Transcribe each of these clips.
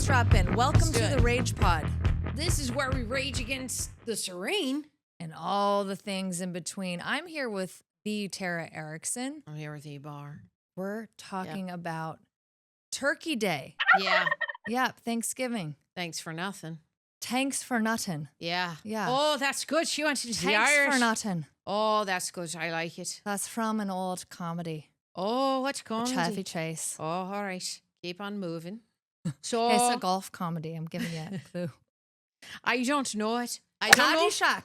strap in. Welcome to the Rage Pod. This is where we rage against the serene. And all the things in between. I'm here with the Tara Erickson. I'm here with E-Bar. We're talking about Turkey Day. Yeah. Yep, Thanksgiving. Thanks for nothing. Tanks for nothing. Yeah. Yeah. Oh, that's good. She went to the Tanks Irish. for nothing. Oh, that's good. I like it. That's from an old comedy. Oh, what's comedy? Chevy Chase. Oh, all right. Keep on moving. So It's a golf comedy. I'm giving you a clue. I don't know it. I don't know. Caddyshack.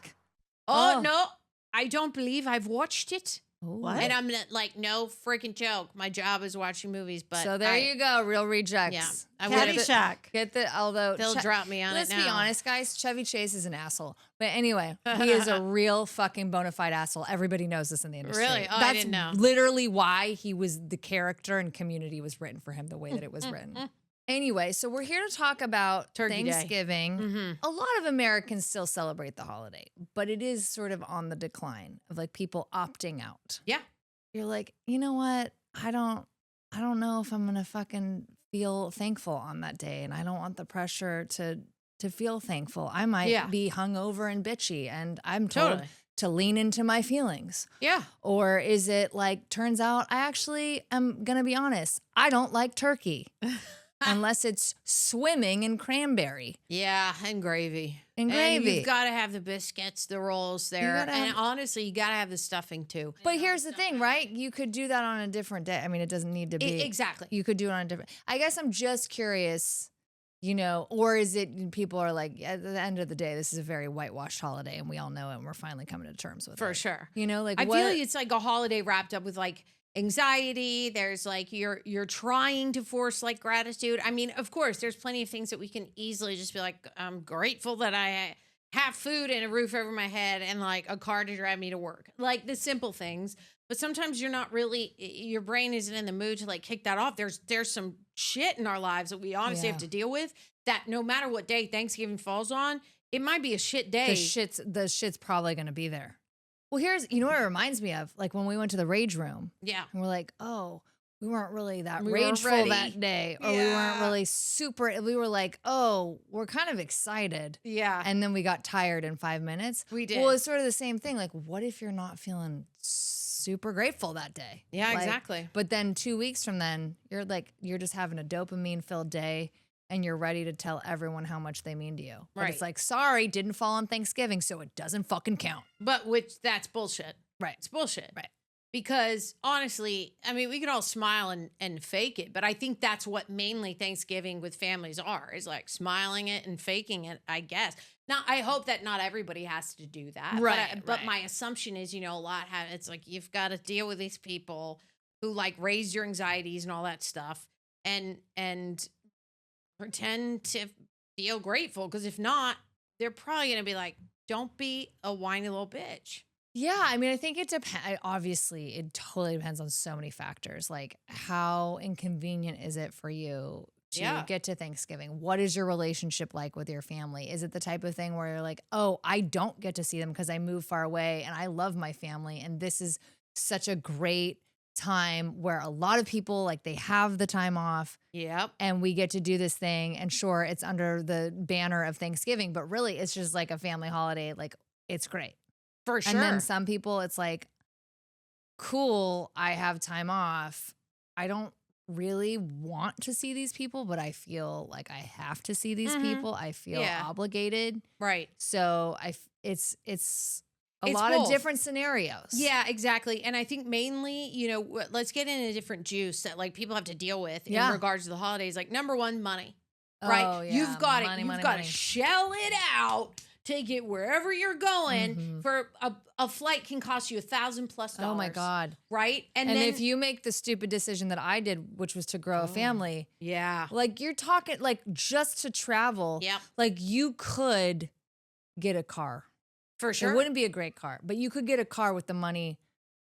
Oh, no. I don't believe I've watched it. What? And I'm like, no freaking joke. My job is watching movies, but so there you go, real rejects. Yeah, I Caddyshack. Get the although they'll drop me on let's it now. be honest, guys. Chevy Chase is an asshole, but anyway, he is a real fucking bona fide asshole. Everybody knows this in the industry. Really? Oh, That's I didn't know. Literally why he was the character and Community was written for him the way that it was written. Anyway, so we're here to talk about Turkey Day. Thanksgiving. Mm-hmm. A lot of Americans still celebrate the holiday, but it is sort of on the decline of like people opting out. Yeah. You're like, you know what? I don't know if I'm gonna fucking feel thankful on that day, and I don't want the pressure to feel thankful. I might be hungover and bitchy, and I'm told to lean into my feelings. Yeah. Or is it like, turns out I actually am gonna be honest, I don't like turkey. Unless it's swimming in cranberry. Yeah, and gravy. And gravy. You've got to have the biscuits, the rolls there. And honestly, you got to have the stuffing too. But here's the thing, right? You could do that on a different day. I mean, it doesn't need to be. Exactly. You could do it on a different. I guess I'm just curious, or is it people are like, at the end of the day, this is a very whitewashed holiday and we all know it and we're finally coming to terms with it. For sure. Like I feel like it's like a holiday wrapped up with like anxiety. There's like you're trying to force like gratitude. I mean, of course, there's plenty of things that we can easily just be like, I'm grateful that I have food and a roof over my head and like a car to drive me to work. Like the simple things. But sometimes you're not really, your brain isn't in the mood to like kick that off. There's some shit in our lives that we honestly have to deal with that no matter what day Thanksgiving falls on, it might be a shit day. The shit's probably going to be there. Well, what it reminds me of? Like when we went to the Rage Room. Yeah. And we're like, oh, we weren't really that rageful that day. Or we weren't really we were like, oh, we're kind of excited. Yeah. And then we got tired in 5 minutes. We did. Well, it's sort of the same thing. Like, what if you're not feeling super grateful that day? Yeah, exactly. But then 2 weeks from then, you're just having a dopamine-filled day. And you're ready to tell everyone how much they mean to you. But Right. It's like, sorry, didn't fall on Thanksgiving, so it doesn't fucking count. But that's bullshit. Right. It's bullshit. Right. Because honestly, I mean, we can all smile and fake it, but I think that's what mainly Thanksgiving with families is like smiling it and faking it, I guess. Now, I hope that not everybody has to do that. Right. But my assumption is, a lot it's like you've got to deal with these people who like raise your anxieties and all that stuff and pretend to feel grateful, because if not, they're probably going to be like, don't be a whiny little bitch. Yeah, I mean, I think it depends. Obviously, it totally depends on so many factors. Like, how inconvenient is it for you to get to Thanksgiving? What is your relationship like with your family? Is it the type of thing where you're like, oh, I don't get to see them because I moved far away and I love my family, and this is such a great time where a lot of people like they have the time off. Yep. And we get to do this thing, and sure, it's under the banner of Thanksgiving, but really it's just like a family holiday. Like, it's great. For sure. And then some people, it's like, cool, I have time off. I don't really want to see these people, but I feel like I have to see these people. I feel obligated. Right. So it's a lot of different scenarios. Yeah, exactly. And I think mainly, let's get into different juice that like people have to deal with in regards to the holidays. Like number one, money, right? Oh, yeah. You've got Money. to shell it out to get wherever you're going. For a flight can cost you $1,000+. Oh my God. Right. And then if you make the stupid decision that I did, which was to grow a family. Yeah. Like you're talking like just to travel. Yep. Like you could get a car. For sure. It wouldn't be a great car, but you could get a car with the money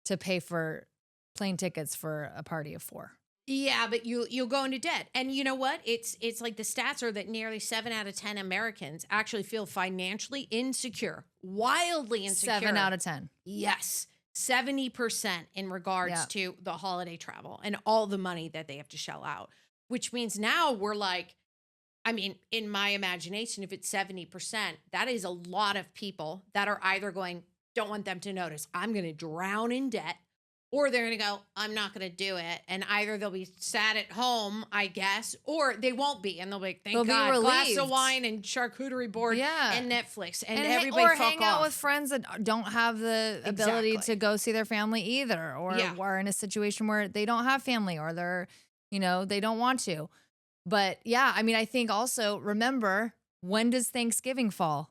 to pay for plane tickets for a party of 4. Yeah, but you'll go into debt. And you know what? It's like the stats are that nearly 7 out of 10 Americans actually feel financially insecure, wildly insecure. 7 out of 10. Yes. 70% in regards to the holiday travel and all the money that they have to shell out, which means now we're like, I mean, in my imagination, if it's 70%, that is a lot of people that are either going, don't want them to notice, I'm going to drown in debt, or they're going to go, I'm not going to do it. And either they'll be sat at home, I guess, or they won't be. And they'll be like, thank God, glass of wine and charcuterie board and Netflix. And everybody or fuck hang out off. with friends that don't have the ability to go see their family either, or are in a situation where they don't have family, or they're, they don't want to. But yeah, I mean, I think also, remember, when does Thanksgiving fall?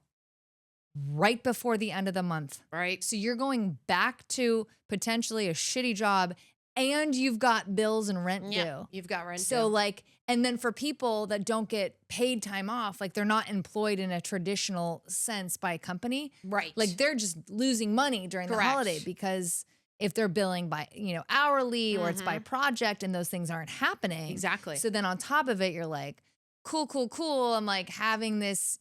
Right before the end of the month. Right. So you're going back to potentially a shitty job, and you've got bills and rent due. You've got rent due. So like, and then for people that don't get paid time off, like they're not employed in a traditional sense by a company. Right. Like they're just losing money during the holiday, because if they're billing by, hourly or it's by project, and those things aren't happening. Exactly. So then on top of it, you're like, cool. I'm like having this,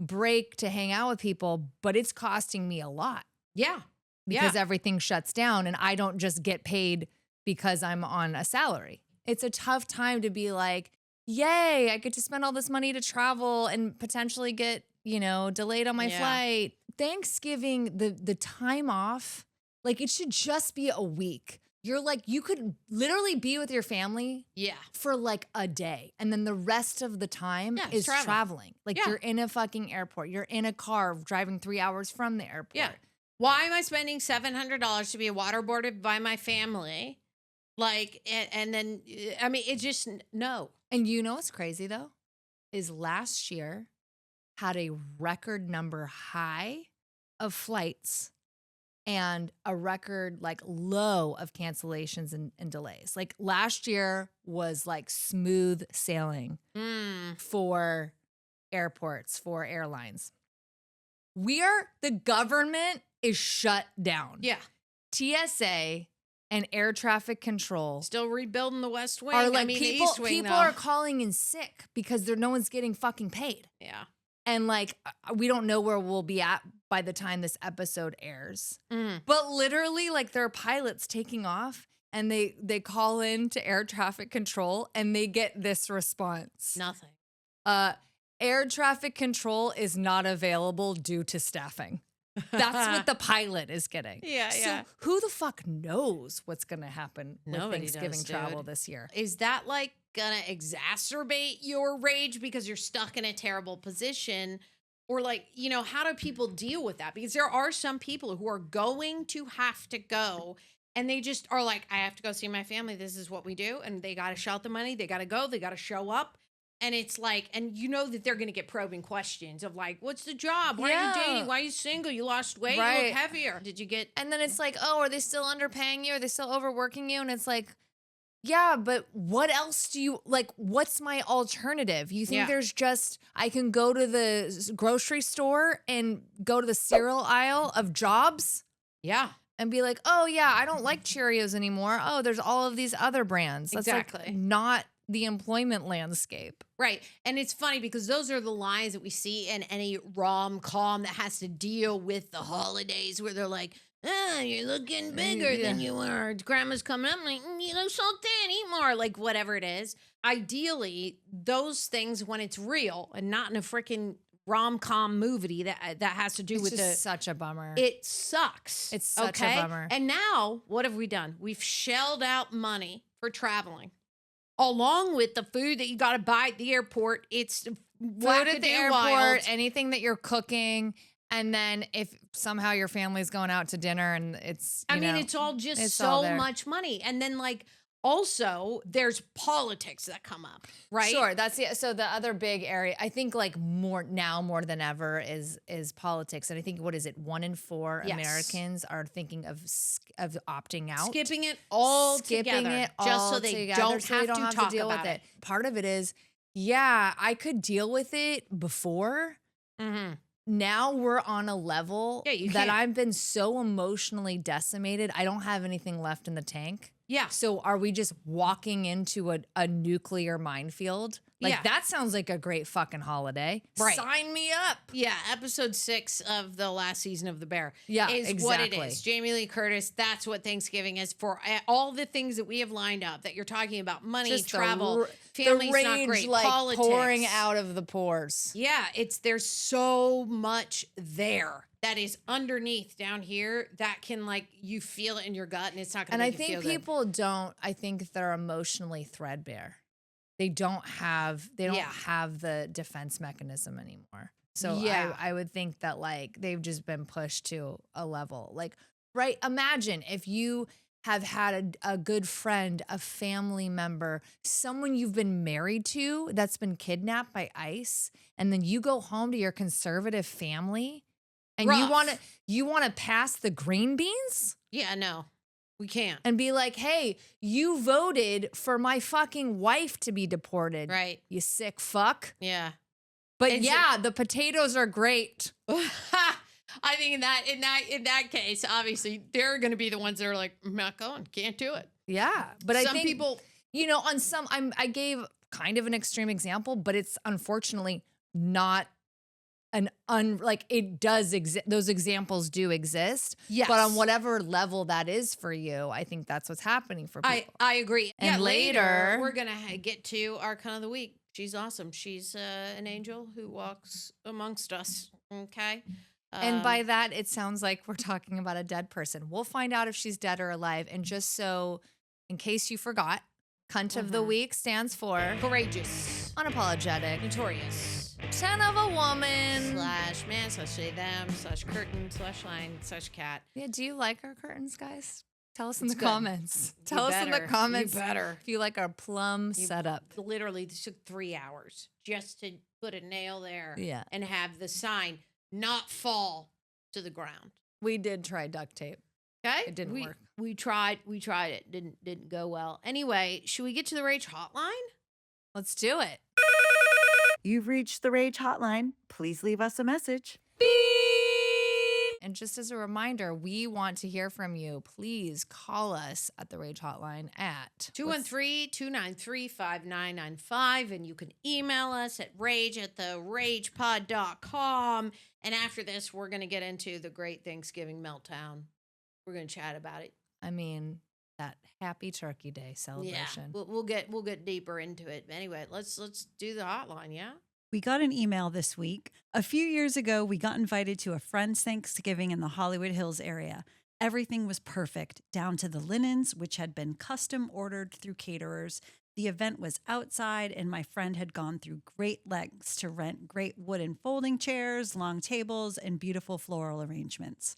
break to hang out with people, but it's costing me a lot. Yeah. Because everything shuts down, and I don't just get paid because I'm on a salary. It's a tough time to be like, yay, I get to spend all this money to travel and potentially get, delayed on my flight. Thanksgiving, the time off, like it should just be a week. You're like, you could literally be with your family for like a day. And then the rest of the time is traveling. Like you're in a fucking airport. You're in a car driving 3 hours from the airport. Yeah. Why am I spending $700 to be waterboarded by my family? Like, and then, I mean, it just, no. And you know what's crazy though? Is last year had a record number high of flights and a record like low of cancellations and delays. Like last year was like smooth sailing for airports, for airlines. The government is shut down. Yeah. TSA and air traffic control still rebuilding the West Wing. Are like, the people East Wing, are calling in sick because no one's getting fucking paid. Yeah. And like, we don't know where we'll be at by the time this episode airs. But literally, like, there are pilots taking off, and they call in to air traffic control, and they get this response. Nothing. Air traffic control is not available due to staffing. That's what the pilot is getting. So who the fuck knows what's going to happen with Thanksgiving travel this year? Is that like gonna exacerbate your rage because you're stuck in a terrible position? Or like, how do people deal with that? Because there are some people who are going to have to go, and they just are like, I have to go see my family. This is what we do. And they got to shell out the money. They got to go. They got to show up. And it's like, and that they're going to get probing questions of like, what's the job? Why are you dating? Why are you single? You lost weight. You look heavier. Did you get? And then it's like, oh, are they still underpaying you? Are they still overworking you? And it's like, yeah, but what else do you, like, what's my alternative? You think there's just, I can go to the grocery store and go to the cereal aisle of jobs? Yeah. And be like, oh yeah, I don't like Cheerios anymore. Oh, there's all of these other brands. That's exactly. Like not the employment landscape. Right. And it's funny because those are the lines that we see in any rom-com that has to deal with the holidays, where they're like, you're looking bigger than you are. Grandma's coming up, like, you look so thin, eat more, like whatever it is. Ideally, those things, when it's real and not in a freaking rom-com movie that has to do with just such a bummer. It sucks. It's such a bummer. And now, what have we done? We've shelled out money for traveling, along with the food that you got to buy at the airport. It's food at the airport, anything that you're cooking. And then if somehow your family's going out to dinner and it's, it's all just so much money. And then like, also there's politics that come up, right? Sure. That's so the other big area, I think like more than ever is politics. And I think, what is it? 1 in 4 Americans are thinking of opting out. Skipping it all together. Just so they don't have to talk deal about with it. Part of it is, I could deal with it before. Now we're on a level that I've been so emotionally decimated. I don't have anything left in the tank. Yeah. So are we just walking into a nuclear minefield? Like, that sounds like a great fucking holiday. Right. Sign me up. Yeah, episode 6 of the last season of The Bear is exactly what it is. Jamie Lee Curtis, that's what Thanksgiving is for. All the things that we have lined up that you're talking about, money, just travel, family's the range, not great, like, politics. pouring out of the pores. Yeah, there's so much there that is underneath down here that can, like, you feel it in your gut and it's not going to make you feel good. And I think people don't, I think they're emotionally threadbare. They don't have the defense mechanism anymore. So I would think that, like, they've just been pushed to a level. Like, right, imagine if you have had a good friend, a family member, someone you've been married to that's been kidnapped by ICE, and then you go home to your conservative family and you want to pass the green beans? Yeah, no. We can't. And be like, hey, you voted for my fucking wife to be deported. Right. You sick fuck. Yeah. But the potatoes are great. I think in that case, obviously, they're going to be the ones that are like, I'm not going, can't do it. Yeah. But I think people, you know, on some, I gave kind of an extreme example, but it's unfortunately not it does exist. Those examples do exist. Yes. But on whatever level that is for you, I think that's what's happening for people. I agree. And later we're going to get to our Cunt of the Week. She's awesome. She's an angel who walks amongst us. Okay. And by that, it sounds like we're talking about a dead person. We'll find out if she's dead or alive. And just so, in case you forgot, Cunt of the Week stands for courageous, unapologetic, notorious, 10 of a woman / man / they them / curtain / line / cat. Yeah, do you like our curtains, guys? Tell us in the comments. Tell us in the You comments better. if you like our plum setup. Literally, this took 3 hours just to put a nail there and have the sign not fall to the ground. We did try duct tape. Okay? It didn't work. We tried it. Didn't go well. Anyway, should we get to the Rage Hotline? Let's do it. You've reached the Rage Hotline. Please leave us a message. Beep! And just as a reminder, we want to hear from you. Please call us at the Rage Hotline at 213-293-5995. And you can email us at rage@theragepod.com. And after this, we're going to get into the great Thanksgiving meltdown. We're going to chat about it. I mean, that happy Turkey Day celebration. Yeah, we'll get deeper into it. Anyway, let's do the hotline, yeah? We got an email this week. A few years ago, we got invited to a friend's Thanksgiving in the Hollywood Hills area. Everything was perfect, down to the linens, which had been custom ordered through caterers. The event was outside, and my friend had gone through great lengths to rent great wooden folding chairs, long tables, and beautiful floral arrangements.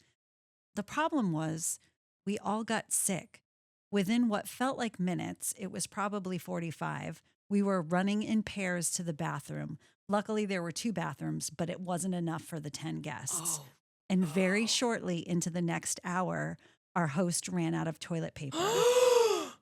The problem was we all got sick. Within what felt like minutes, it was probably 45, we were running in pairs to the bathroom. Luckily, there were 2 bathrooms, but it wasn't enough for the 10 guests. And very shortly into the next hour, our host ran out of toilet paper.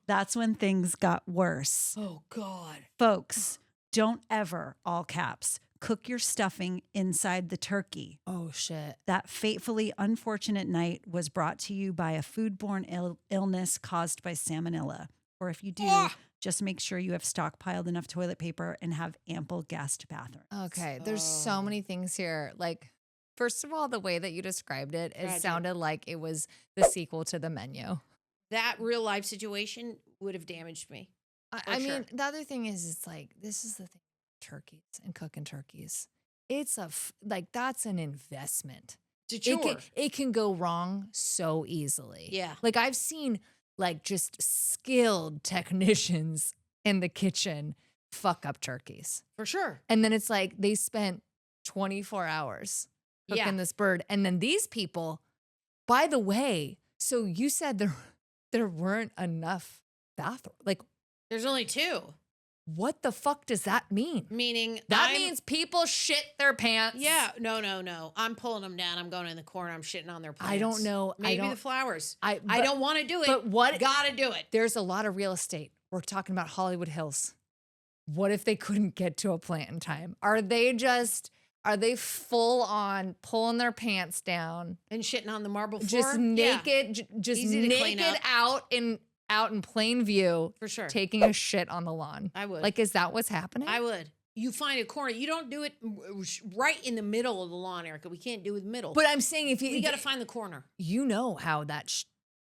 That's when things got worse. Oh, God. Folks, don't ever, all caps, cook your stuffing inside the turkey. Oh, shit. That fatefully unfortunate night was brought to you by a foodborne illness caused by salmonella. Or if you do, just make sure you have stockpiled enough toilet paper and have ample guest bathrooms. Okay, there's so many things here. Like, first of all, the way that you described it, it sounded like it was the sequel to The Menu. That real life situation would have damaged me. I mean, the other thing is, it's like, this is the thing, turkeys and cooking turkeys. It's that's an investment. It can go wrong so easily. Yeah. Like, I've seen like just skilled technicians in the kitchen fuck up turkeys. For sure. And then it's like they spent 24 hours cooking this bird. And then these people, by the way, so you said there weren't enough bathrooms. Like, there's only 2. What the fuck does that mean? Meaning that means people shit their pants. Yeah. No. I'm pulling them down. I'm going in the corner. I'm shitting on their pants. I don't know. Maybe the flowers. I don't want to do it. But what? Gotta do it. There's a lot of real estate. We're talking about Hollywood Hills. What if they couldn't get to a plant in time? Are they full on pulling their pants down and shitting on the marble floor? Just naked, just easy to naked out in out in plain view For sure. taking a shit on the lawn. I would. Like, is that what's happening? I would. You find a corner. You don't do it right in the middle of the lawn, Erica. We can't do it in the middle. But I'm saying if we got to find the corner. You know how that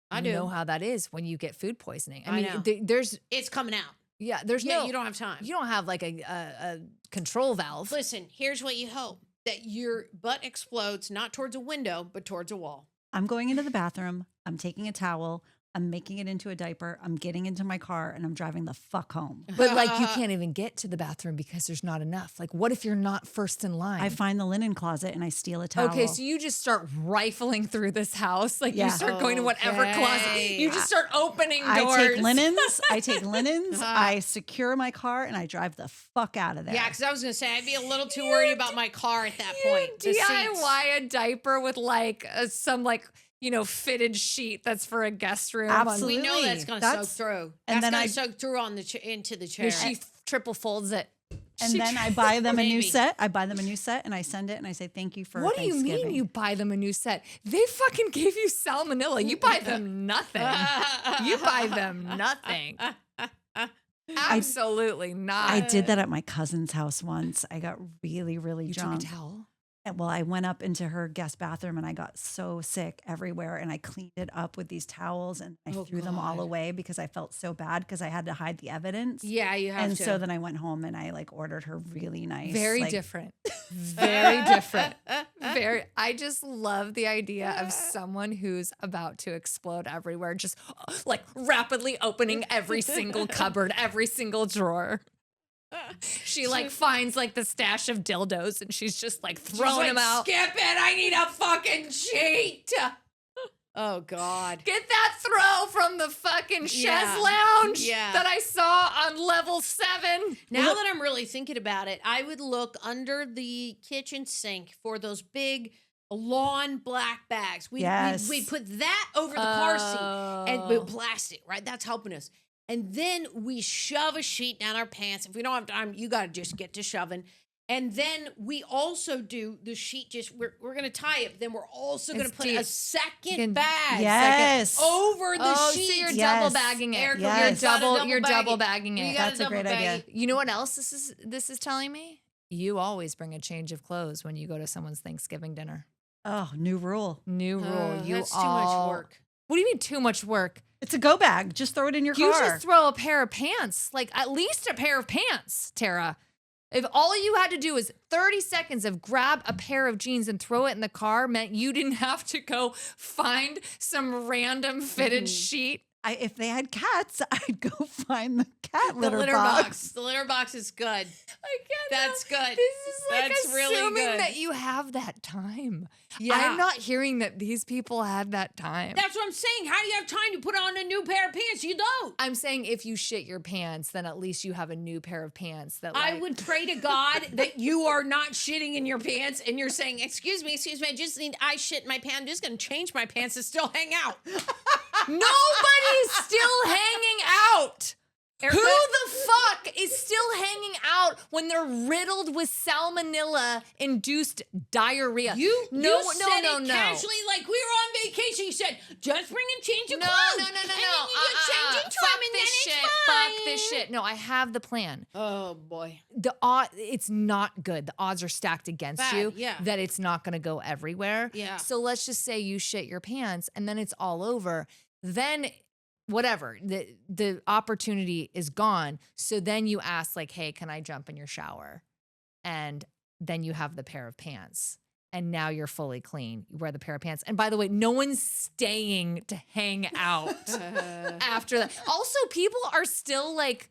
I do know how that is when you get food poisoning. I mean, know. there's it's coming out. Yeah, there's no. You don't have time. You don't have like a control valve. Listen, here's what you hope: that your butt explodes not towards a window, but towards a wall. I'm going into the bathroom. I'm taking a towel. I'm making it into a diaper. I'm getting into my car and I'm driving the fuck home. But like you can't even get to the bathroom because there's not enough. Like what if you're not first in line? I find the linen closet and I steal a towel. Okay, so you just start rifling through this house. Like you start going to whatever closet. You just start opening doors. I take linens, I secure my car and I drive the fuck out of there. Yeah, because I was going to say, I'd be a little too worried about my car at that point. DIY a diaper with like some like, fitted sheet that's for a guest room. Absolutely. We know that's going to soak through. And that's then going to soak through into the chair. She triple folds it. And then I buy them a new set. I buy them a new set and I send it and I say, thank you for Thanksgiving. What do you mean you buy them a new set? They fucking gave you salmonella. You buy them nothing. You buy them nothing. Absolutely not. I did that at my cousin's house once. I got really, really drunk. You took a towel? Well, I went up into her guest bathroom and I got so sick everywhere and I cleaned it up with these towels and I threw them all away because I felt so bad because I had to hide the evidence. Yeah, you have to. And so then I went home and I like ordered her really nice. Very different. Very different. I just love the idea of someone who's about to explode everywhere, just like rapidly opening every single cupboard, every single drawer. She like finds like the stash of dildos and she's just like throwing them out. Skip it! I need a fucking sheet. Oh God! Get that throw from the fucking chaise lounge that I saw on level 7. Now that I'm really thinking about it, I would look under the kitchen sink for those big lawn black bags. We put that over the car seat and we blast it. Right, that's helping us. And then we shove a sheet down our pants. If we don't have time, you got to just get to shoving. And then we also do the sheet. We're going to tie it. Then we're also going to put a second bag over the sheet. So you're double bagging it. You're double bagging it. That's a great idea. You know what else this is telling me? You always bring a change of clothes when you go to someone's Thanksgiving dinner. Oh, new rule. New rule. That's too much work. What do you mean too much work? It's a go bag. Just throw it in your car. You just throw a pair of pants, like at least a pair of pants, Tara. If all you had to do is 30 seconds of grab a pair of jeans and throw it in the car meant you didn't have to go find some random fitted sheet. If they had cats, I'd go find the cat litter box. The litter box is good. I get That's good. This is like That's assuming really good. that you have that time. Yeah. I'm not hearing that these people had that time. That's what I'm saying. How do you have time to put on a new pair of pants? You don't. I'm saying if you shit your pants, then at least you have a new pair of pants. That I would pray to God that you are not shitting in your pants and you're saying, excuse me, I shit in my pants. I'm just going to change my pants to still hang out. Nobody's still hanging out. Who the fuck is still hanging out when they're riddled with salmonella-induced diarrhea? You said it casually like we were on vacation. You said, just bring and change your clothes. No. And then you get changed into them and then it's fine. Fuck this shit. No, I have the plan. Oh, boy. It's not good. The odds are stacked against you that it's not going to go everywhere. Yeah. So let's just say you shit your pants and then it's all over. Then whatever, the opportunity is gone. So then you ask like, hey, can I jump in your shower? And then you have the pair of pants. And now you're fully clean. You wear the pair of pants. And by the way, no one's staying to hang out after that. Also, people are still like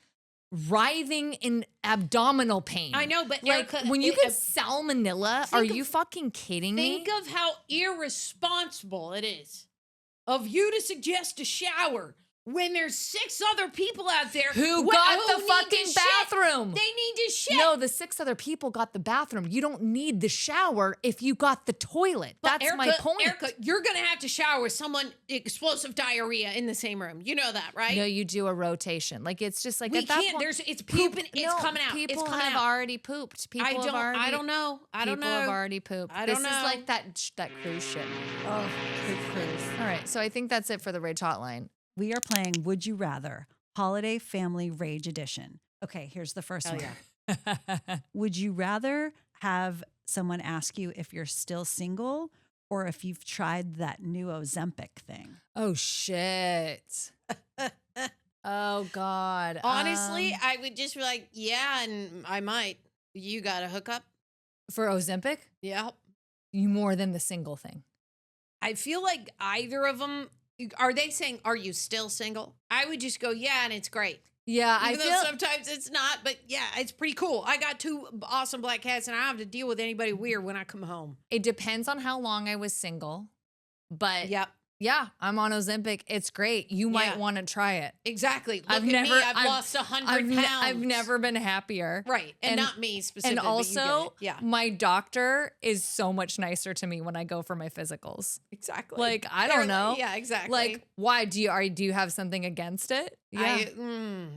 writhing in abdominal pain. I know, but like Erica, when you get salmonella, are you fucking kidding me? Think of how irresponsible it is of you to suggest a shower when there's 6 other people out there who got the fucking bathroom. They need to shit. No, the 6 other people got the bathroom. You don't need the shower if you got the toilet. That's my point. Erica, you're going to have to shower with someone explosive diarrhea in the same room. You know that, right? No, you do a rotation. Like it's just like we at that can't. point, it's pooping. It's coming out. People it's coming have out. already pooped. I don't know. People have already pooped. I don't know. This is like that cruise ship. Oh, good cruise. All right, so I think that's it for the Rage Hotline. We are playing Would You Rather, Holiday Family Rage Edition. Okay, here's the first one. Yeah. Would you rather have someone ask you if you're still single or if you've tried that new Ozempic thing? Oh, shit. Oh, God. Honestly, I would just be like, yeah, and I might. You got a hookup? For Ozempic, Yep. you more than the single thing. I feel like either of them, are they saying, are you still single? I would just go, yeah, and it's great. Yeah, Even though sometimes it's not, but yeah, it's pretty cool. I got 2 awesome black cats, and I don't have to deal with anybody weird when I come home. it depends on how long I was single. But Yep. yeah, I'm on Ozempic. It's great. You might Yeah. want to try it. Exactly. Look I've at me. never- I've I've- lost 100 I've, pounds. I've never been happier. Right. And not me specifically. And but you get also, it. Yeah, my doctor is so much nicer to me when I go for my physicals. exactly. Like, I don't know. Yeah, exactly. Like, why do you have something against it? Yeah.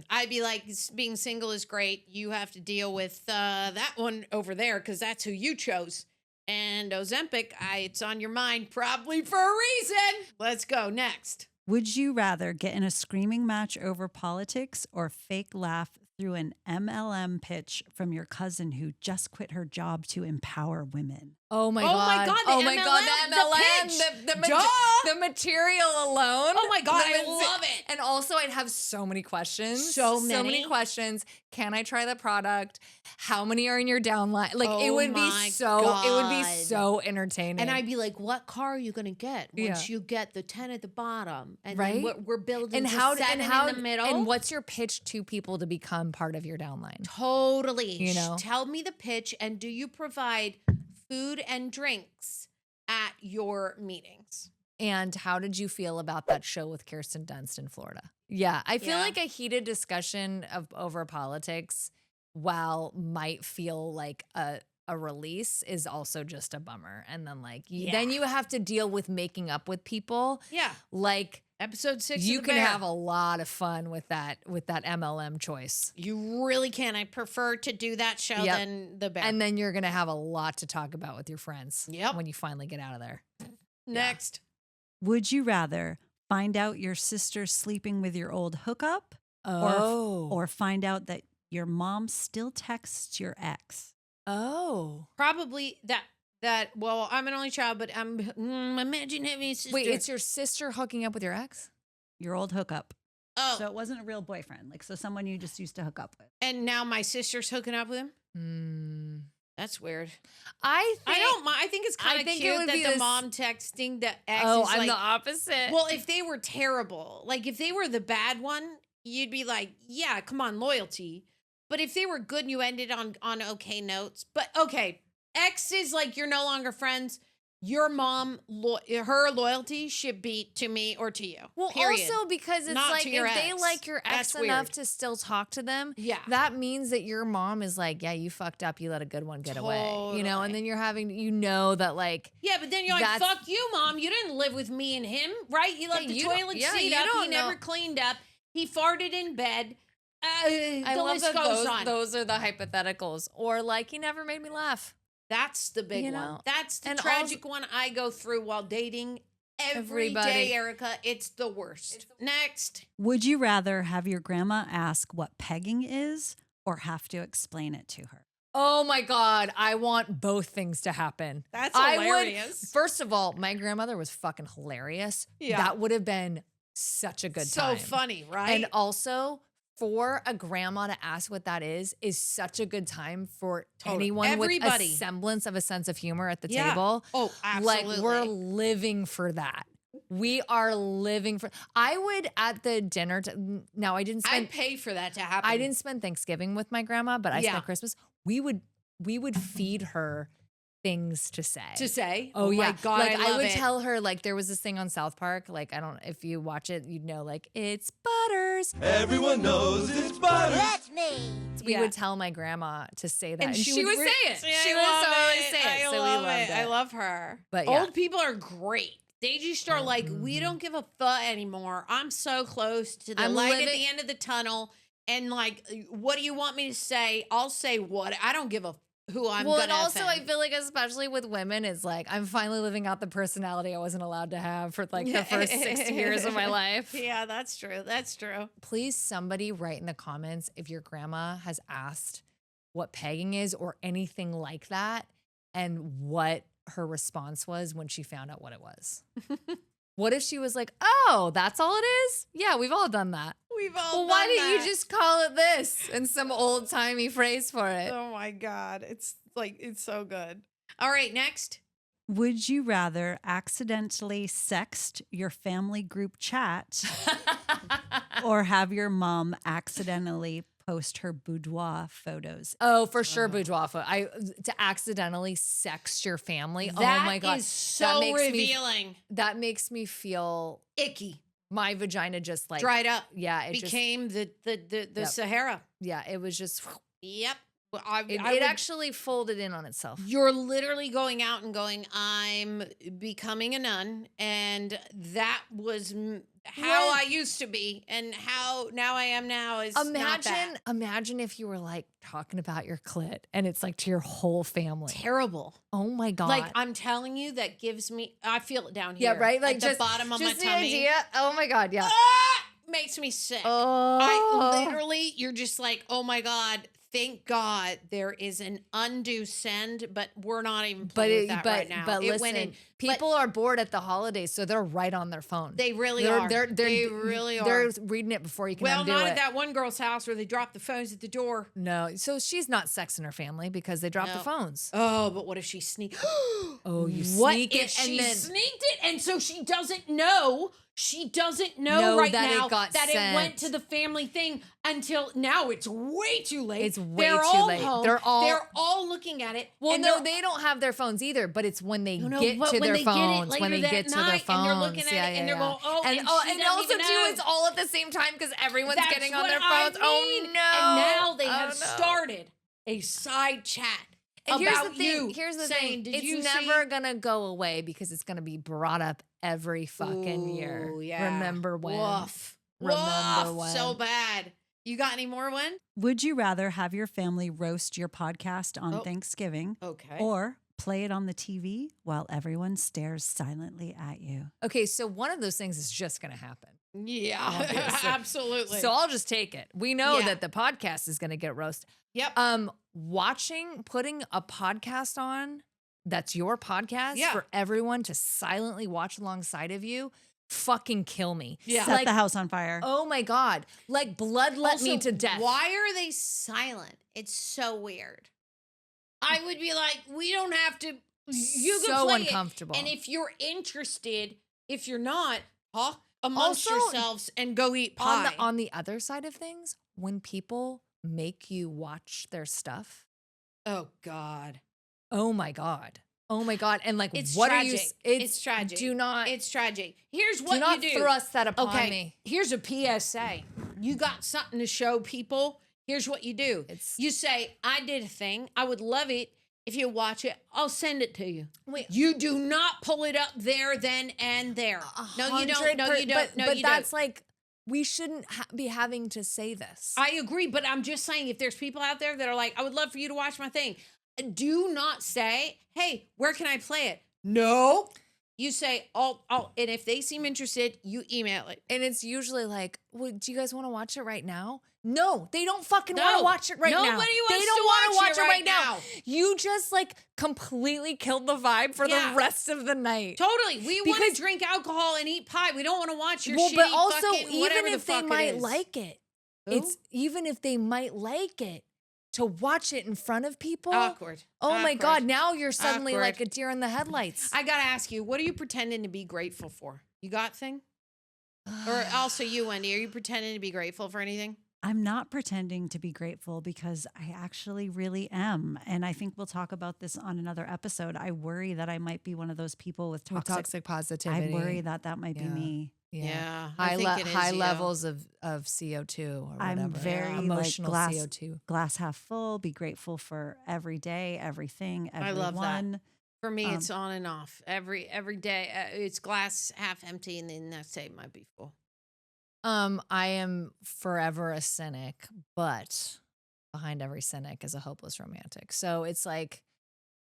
I'd be like, being single is great. You have to deal with that one over there because that's who you chose. And Ozempic, it's on your mind probably for a reason. Let's go next. Would you rather get in a screaming match over politics or fake laugh through an MLM pitch from your cousin who just quit her job to empower women? Oh my Oh god. my God, the oh my god, the MLM, MLM, the pitch. Duh. the material alone. Oh my God, The I love it. And also I'd have so many questions. So many many. questions. Can I try the product? How many are in your downline? Like it Oh would be my so God. entertaining. And I'd be like, what car are you going to get once Yeah. you get the 10 at the bottom? And Right? then we're building and to how 7 in the middle. and what's your pitch to people to become part of your downline? Totally. You know? Tell me the pitch, and do you provide food and drinks at your meetings? And how did you feel about that show with Kirsten Dunst in Florida? Yeah, I feel Yeah. like a heated discussion over politics, while might feel like a release, is also just a bummer. And then then you have to deal with making up with people. Yeah. Like Episode 6 you of The can Bear. have a lot of fun with that MLM choice. You really can. I prefer to do that show Yep. than The Bear. And then you're gonna have a lot to talk about with your friends. Yep. When you finally get out of there. Next. Would you rather find out your sister's sleeping with your old hookup or find out that your mom still texts your ex? Oh. Probably that. Well, I'm an only child, but imagine having a sister. Wait, it's your sister hooking up with your ex? Your old hookup. Oh, So it wasn't a real boyfriend, so someone you just used to hook up with. and now my sister's hooking up with him? Hmm. That's weird. I don't mind. I think it's kind of think it cute would that be the this- mom texting the ex Oh, is I'm like, the opposite. well, if they were terrible, like if they were the bad one, you'd be like, yeah, come on, loyalty. But if they were good and you ended on okay notes, but okay, ex is like you're no longer friends. Your mom, her loyalty should be to me or to you. well, period. also because it's Not like to if your they ex. like your ex That's enough weird. to still talk to them, Yeah. that means that your mom is like, yeah, you fucked up, you let a good one get away, you know, Totally. and then you're having, that like, Yeah, but then you're like, That's- fuck you, mom. You didn't live with me and him, right? You left Hey, the you don't- toilet yeah, seat you up. He don't never know. cleaned up. He farted in bed. I The love list that goes on. those are the hypotheticals, or like, he never made me laugh. That's the big You one. know? That's the And tragic one I go through while dating every Everybody. day, Erica. It's the worst. Next. Would you rather have your grandma ask what pegging is or have to explain it to her? Oh my God, I want both things to happen. That's I hilarious. First of all, my grandmother was fucking hilarious. Yeah. That would have been such a good So time. funny, right? And also, for a grandma to ask what that is such a good time for Totally. anyone Everybody. with a semblance of a sense of humor at the Yeah. table. Oh, absolutely. Like, we're living for that. We are living for. I would at the dinner. Now, I didn't spend. I'd pay for that to happen. I didn't spend Thanksgiving with my grandma, but I Yeah. spent Christmas. We would feed her things to say. To say, Oh, yeah. my God, like I love would it. tell her, like, there was this thing on South Park. Like, I don't, if you watch it, you'd know, like, it's Butters. Everyone knows it's butter. That's me. So we Yeah. would tell my grandma to say that. And And she would say it. See, She I would love totally it. say it. I So we love loved it. I love her. But yeah. Old people are great. They just are like, we don't give a fuck anymore. I'm so close to the I'm light at living- the end of the tunnel. And like, what do you want me to say? I'll say what. I don't give a who I'm well, gonna and also offend. I feel like, especially with women, it's like I'm finally living out the personality I wasn't allowed to have for like the first 60 years of my life. Yeah, that's true. That's true. Please, somebody write in the comments if your grandma has asked what pegging is or anything like that, and what her response was when she found out what it was. What if she was like, "Oh, that's all it is"? Yeah, we've all done that. We've all. Well, why done didn't that. you just call it this and some old timey phrase for it? Oh my God, it's so good. All right, next. Would you rather accidentally sext your family group chat or have your mom accidentally post her boudoir photos? Oh, for sure, boudoir photo. To accidentally sext your family. That oh my god, is so revealing. That makes me feel Icky, my vagina just like dried up. Yeah, it Became the Yep. Sahara. yeah, it was just. Yep. Well, It I would- actually folded in on itself. You're literally going out and going, I'm becoming a nun. And that was how What? I used to be. And how now I am now is not that. Imagine if you were like talking about your clit and it's like to your whole family. Terrible. Oh my god! Like I'm telling you, that gives me. I feel it down here. yeah, right. Like at just the bottom of just my the tummy. idea. Oh my god! Yeah. Makes me sick. Oh. I literally, you're just like, oh my god. Thank God there is an undo send, but we're not even playing with that right now. But It listen, went in. people are bored at the holidays, so they're right on their phone. They really They're- are. They really are. They're reading it before you can Well, undo not it. at that one girl's house where they dropped the phones at the door. No, so she's not sexing her family because they dropped the No. phones. Oh, but what if she sneaked? Oh, you What sneak if it she and then sneaked it, and so she doesn't know? She doesn't know Know right that it now got that it went sent. to the family thing until now. It's way too late. It's way They're too all late. home. They're all looking at it. well, and no, they're- they don't have their phones either. But it's when they No, get but to when their they get it phones, later when they that get to their night, phones, and they're looking at it, and they're going, oh, and she and doesn't also even too, know. it's all at the same time because everyone's That's getting on what their I phones. Oh mean. no! And now they Oh, have no. started a side chat. And here's about the thing. you Here's the saying, thing. "Did It's you never see?" gonna go away because it's gonna be brought up every fucking year. Ooh, yeah. Remember when? Woof. Remember Woof. when? So bad. You got any more, Wen? Would you rather have your family roast your podcast on Oh. Thanksgiving Okay. or play it on the TV while everyone stares silently at you? Okay, so one of those things is just gonna happen. Yeah, Obviously. absolutely. So I'll just take it. We know Yeah. that the podcast is gonna get roasted. yep. Putting a podcast on that's your podcast Yeah. for everyone to silently watch alongside of you, fucking kill me. Yeah. Set Like, the house on fire. oh my God. Like blood let me Also, to death. Why are they silent? It's so weird. I would be like, we don't have to. You can So play uncomfortable. it. And if you're interested, if you're not, talk amongst Also, yourselves and go eat pie. on the other side of things, when people make you watch their stuff, oh God, oh my God. Oh my God. And like, it's what tragic. are you? It's tragic. Do not, It's tragic. Here's what do not you do. thrust that upon Okay, me. here's a PSA. You got something to show people. Here's what you do. It's- You say, I did a thing. I would love it if you watch it. I'll send it to you. Wait. You do not pull it up there, then, and there. No, you don't. No, you don't. No, But you that's don't. like, we shouldn't be having to say this. I agree, but I'm just saying if there's people out there that are like, I would love for you to watch my thing. Do not say, hey, where can I play it? No. You say, and if they seem interested, you email it. And it's usually like, well, do you guys want to watch it right now? No, they don't fucking want No. to watch it right now. Nobody wants They to don't wanna watch it right now. You just like completely killed the vibe for Yeah. the rest of the night. Totally. We want Because- to drink alcohol and eat pie. We don't want to watch your Well, shitty but also, fucking whatever even the if they fuck it might is. like it, Who? it's even if they might like it to watch it in front of people. Awkward. Oh my Awkward. God! Now you're suddenly Awkward. like a deer in the headlights. I gotta ask you, what are you pretending to be grateful for? You got thing? Or also you, Wendy, are you pretending to be grateful for anything? I'm not pretending to be grateful because I actually really am. And I think we'll talk about this on another episode. I worry that I might be one of those people with With toxic. toxic positivity. I worry that that might be Yeah. me. Yeah, I think it is high you. levels of CO2 or I'm whatever. very like, emotional glass, CO2. glass half full. Be grateful for every day, everything, I everyone. love that. For me, Um, it's on and off. Every day, it's glass half empty, and then next day it might be full. I am forever a cynic, but behind every cynic is a hopeless romantic. So it's like,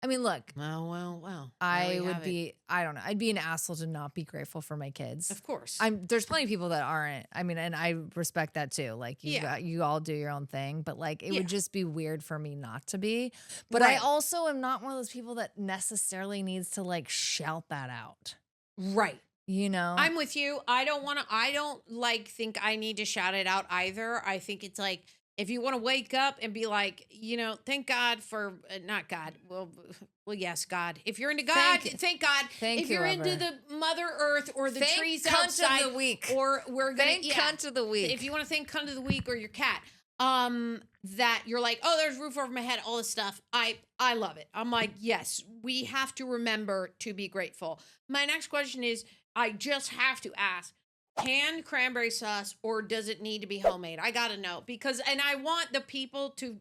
I mean, look, Well. I would be, I don't know, I'd be an asshole to not be grateful for my kids. Of course. There's plenty of people that aren't. I mean, and I respect that too. Like you all do your own thing, but like it would just be weird for me not to be. But I also am not one of those people that necessarily needs to like shout that out. Right. You know? I'm with you. I don't like think I need to shout it out either. I think it's like, if you want to wake up and be like, thank God for, not God. Well, yes, God. If you're into God, thank God. If you're into the Mother Earth or the trees outside. Of the week. Or we're going to. Thank cunt of the week. If you want to thank cunt of the week or your cat, that you're like, oh, there's a roof over my head, all this stuff. I love it. I'm like, yes, we have to remember to be grateful. My next question is, I just have to ask, canned cranberry sauce or does it need to be homemade? I got to know and I want the people to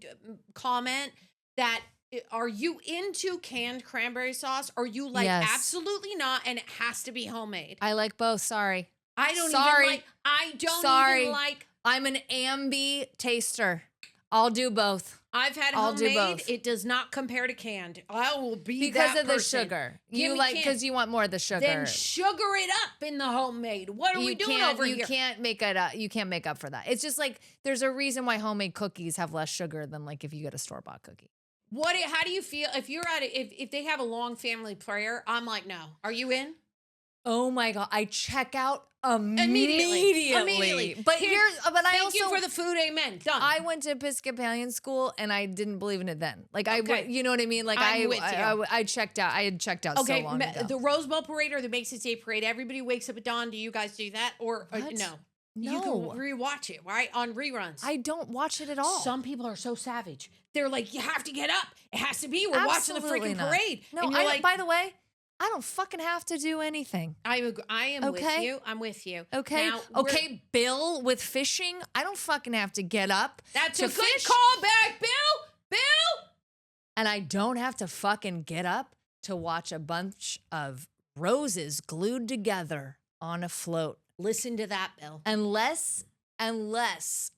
comment that, are you into canned cranberry sauce? Or you like absolutely not and it has to be homemade? I like both. Sorry. I don't even like. I'm an ambi taster. I'll do both. I've had homemade. It does not compare to canned. I will be because that of the person. sugar. You like because you want more of the sugar. Then sugar it up in the homemade. What are we doing over here? You can't make it up. You can't make up for that. It's just like there's a reason why homemade cookies have less sugar than like if you get a store-bought cookie. How do you feel if you're at if they have a long family prayer? I'm like, no. Are you in? Oh my God. I check out immediately. But thank you for the food. Amen. Done. I went to Episcopalian school and I didn't believe in it then. Like you know what I mean? Like I checked out. I had checked out so long ago. The Rose Bowl parade or the Macy's Day parade, everybody wakes up at dawn. Do you guys do that? Or no? You can rewatch it, right? On reruns. I don't watch it at all. Some people are so savage. They're like, you have to get up. It has to be. We're watching the freaking parade. No, and you're by the way, I don't fucking have to do anything. I am with you. I'm with you. Okay. Now, Bill with fishing. I don't fucking have to get up. That's a good call back, Bill. And I don't have to fucking get up to watch a bunch of roses glued together on a float. Listen to that, Bill. Unless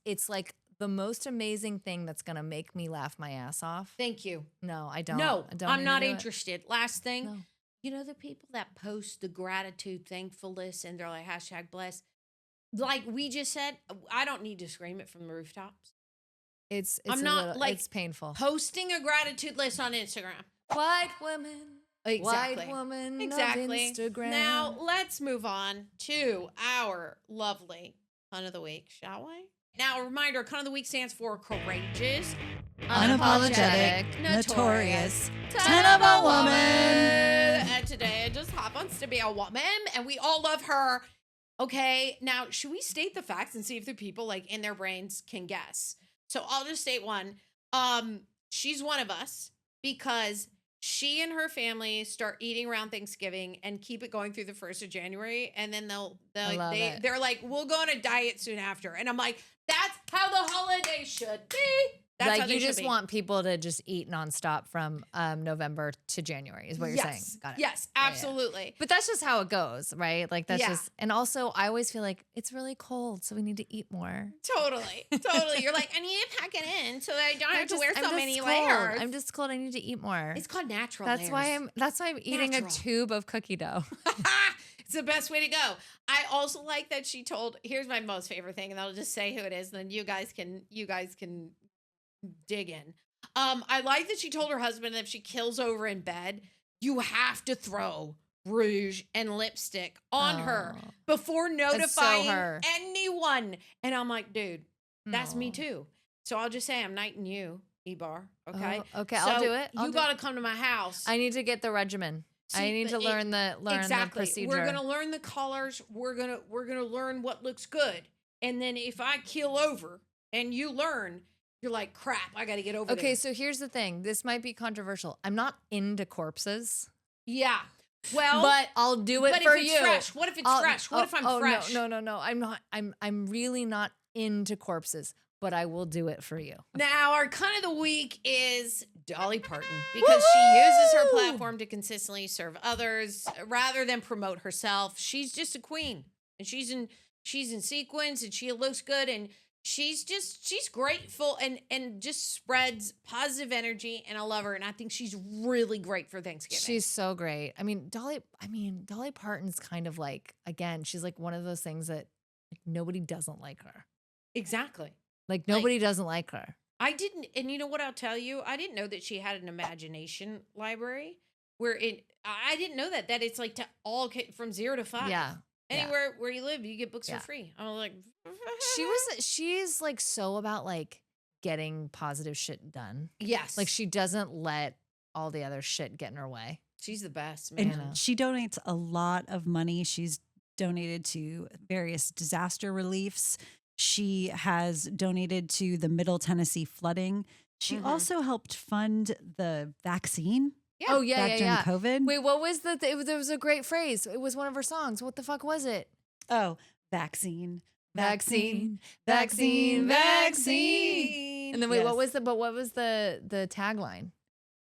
it's like the most amazing thing that's going to make me laugh my ass off. Thank you. No, I don't. No, I'm not interested. Last thing. No. You know the people that post the gratitude, thankfulness, and they're like, #blessed. Like we just said, I don't need to scream it from the rooftops. It's painful. Posting a gratitude list on Instagram. White women. Exactly. White woman exactly. of Instagram. Now let's move on to our lovely Cunt of the Week, shall we? Now, a reminder, Cunt of the Week stands for courageous, unapologetic, notorious, 10 of a woman. And today it just happens to be a woman, and we all love her. Okay, now, should we state the facts and see if the people like in their brains can guess? So I'll just state one. She's one of us because she and her family start eating around Thanksgiving and keep it going through the 1st of January. And then they're like, we'll go on a diet soon after. And I'm like, that's how the holiday should be. That's like you just want people to just eat nonstop from November to January is what you're saying. Got it. Yes, absolutely. Yeah. But that's just how it goes, right? Like that's just, and also I always feel like it's really cold, so we need to eat more. Totally. You're like, I need to pack it in so that I don't have to wear so many layers. I'm just cold. I need to eat more. It's called natural That's layers. why I'm eating a tube of cookie dough. It's the best way to go. I also like that she told, here's my most favorite thing, and I'll just say who it is, and then you guys can dig in. I like that she told her husband that if she kills over in bed, you have to throw rouge and lipstick on her before notifying anyone. And I'm like, dude, that's me too. So I'll just say I'm knighting you, Ebar. Okay. Okay, so I'll do it. You got to come to my house. I need to get the regimen. I need to learn the procedure. We're gonna learn the colors. We're gonna learn what looks good. And then if I keel over and you learn, you're like, crap, I got to get over there. Okay, so here's the thing. This might be controversial. I'm not into corpses. Yeah. Well, but I'll do it for you. Fresh? What if it's fresh? What if I'm fresh? No. I'm not. I'm really not into corpses, but I will do it for you. Now, our Cunt of the Week is Dolly Parton because she uses her platform to consistently serve others rather than promote herself. She's just a queen, and she's in sequins, and she looks good, and she's grateful and just spreads positive energy, and I love her, and I think she's really great for Thanksgiving. She's so great. Dolly Parton's kind of like, again, she's like one of those things that like, nobody doesn't like her. Exactly. Like nobody doesn't like her. I didn't, and you know what I'll tell you? I didn't know that she had an imagination library I didn't know that it's like to all from 0 to 5. Yeah. Anywhere where you live, you get books for free. I was like, she's like so about like getting positive shit done. yes. Like she doesn't let all the other shit get in her way. She's the best, man. And she donates a lot of money. She's donated to various disaster reliefs. She has donated to the Middle Tennessee flooding. She also helped fund the vaccine. Yeah. Oh yeah, back during COVID. Wait, what was there was a great phrase. It was one of her songs. What the fuck was it? Oh, vaccine. Vaccine. And then wait, Yes. what was the tagline?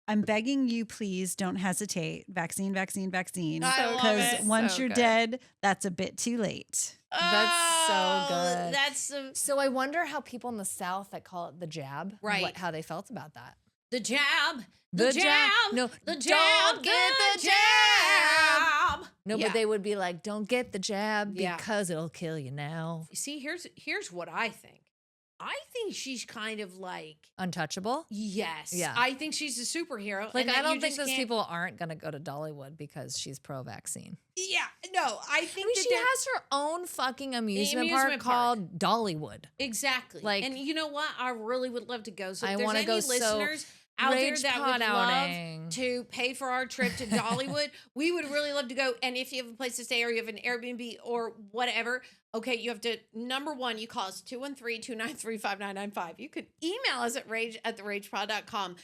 I'm begging you, please don't hesitate. Vaccine. I love Because it. once So you're good. dead, that's a bit too late. That's so good. That's So I wonder how people in the South that call it the jab, Right. how they felt about that. the jab. The jab. No, the don't jab. get the jab. No, Yeah. but they would be like, don't get the jab Yeah. because it'll kill you now. See, here's what I think. I think she's kind of like, Untouchable. yes. Yeah. I think she's a superhero. Like, and that I don't you think just those can't- people aren't going to go to Dollywood because she's pro-vaccine. Yeah. No, I think that She they're- has her own fucking amusement Amusement park called Dollywood. Exactly. Like- and you know what? I really would love to go. So I if there's wanna any go so- listeners out there Rage that pod would outing. love to pay for our trip to Dollywood, we would really love to go. And if you have a place to stay or you have an Airbnb or whatever, okay, you have to, number one, you call us 213-293-5995. You could email us at rage@theragepod.com.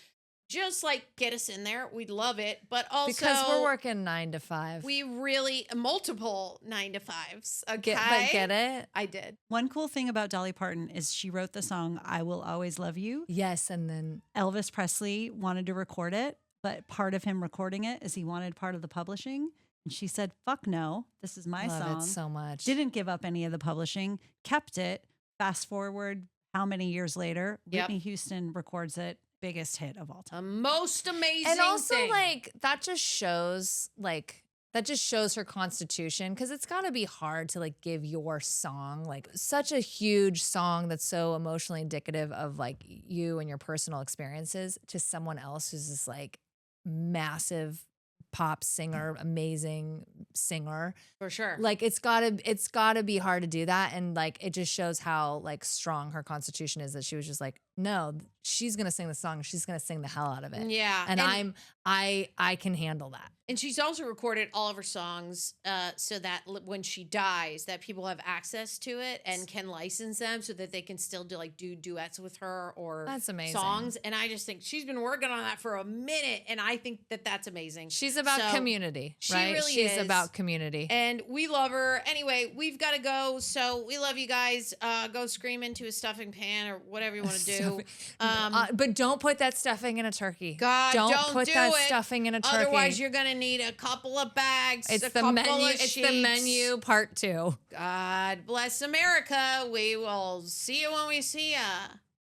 Just like get us in there. We'd love it. But also Because we're working 9 to 5. we really multiple 9 to 5s. Okay. Get it? I did. One cool thing about Dolly Parton is she wrote the song I Will Always Love You. Yes, and then Elvis Presley wanted to record it, but part of him recording it is he wanted part of the publishing. And she said, fuck no, this is my love song. it so much. Didn't give up any of the publishing, kept it. Fast forward how many years later, Yep. Whitney Houston records it. Biggest hit of all time. A most amazing And also, thing. like, that just shows her constitution, because it's got to be hard to like give your song, like such a huge song that's so emotionally indicative of like you and your personal experiences, to someone else who's this like massive pop singer, amazing singer. for sure. Like it's gotta be hard to do that. And like it just shows how like strong her constitution is, that she was just like, no, she's gonna sing the song, she's gonna sing the hell out of it. Yeah. And I can handle that. And she's also recorded all of her songs so that when she dies, that people have access to it and can license them so that they can still do duets with her or That's amazing. songs. And I just think she's been working on that for a minute. And I think that that's amazing. She's about So, community, she right? really She's is. about community. And we love her. Anyway, we've got to go. So we love you guys. Go scream into a stuffing pan or whatever you want to do. But don't put that stuffing in a turkey. God, don't put do that it. stuffing in a turkey. Otherwise, you're going to need a couple of bags. It's a the couple menu. Of It's the sheets. menu part 2. God bless America. We will see you when we see ya.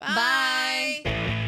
Bye. Bye.